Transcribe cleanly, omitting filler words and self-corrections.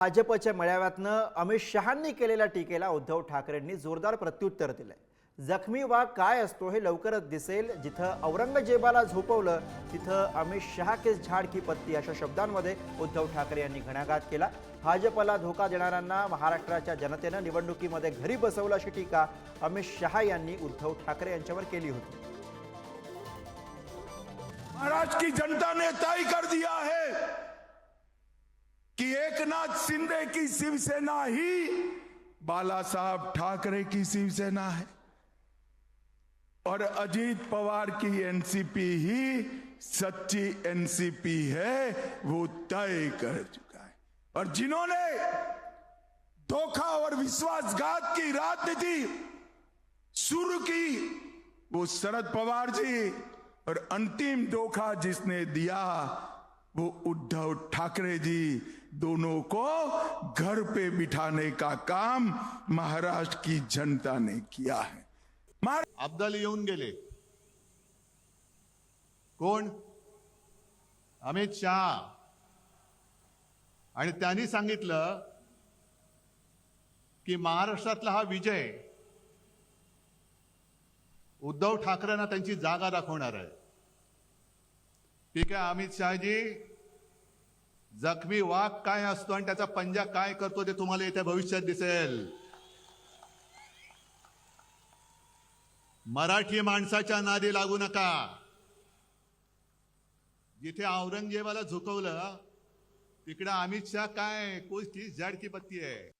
भाजपच्या मेळाव्यातनं अमित शहांनी केलेल्या टीकेला उद्धव ठाकरेंनी जोरदार प्रत्युत्तर दिलंय। जखमी वाघ काय असतो हे लवकरच दिसेल। जिथं औरंगजेबाला झोपवलं तिथं अमित शहा के झाड की पत्ती अशा शब्दांमध्ये उद्धव ठाकरे यांनी घणाघात केला। भाजपला धोका देणाऱ्यांना महाराष्ट्राच्या जनतेनं निवडणुकीमध्ये घरी बसवलं अशी टीका अमित शहा यांनी उद्धव ठाकरे यांच्यावर केली होती। महाराष्ट्र की जनता ने तय कर दिया है कि एकनाथ शिंदे की शिवसेना ही बाला साहब ठाकरे की शिवसेना है और अजीत पवार की एनसीपी ही सच्ची एनसीपी है, वो तय कर चुका है। और जिन्होंने धोखा और विश्वासघात की राजनीति शुरू की वो शरद पवार जी, और अंतिम धोखा जिसने दिया वो उद्धव ठाकरे जी। दोनों को घर पे बिठाने का काम महाराष्ट्र की जनता ने किया है। अब्दल येऊन गेले। कोण? अमित शहा। आणि त्यांनी सांगितलं की महाराष्ट्रातला हा विजय उद्धव ठाकरेंना त्यांची जागा दाखवणार आहे। ठीक आहे अमित शहाजी, जखमी वाघ काय असतो आणि त्याचा पंजा काय करतो ते तुम्हाला येत्या भविष्यात दिसेल। मराठी माणसाच्या नादी लागू नका। जिथे औरंगजेबाला झुकवलं तिकडे अमित शहा काय कोण झाड की पत्ती आहे।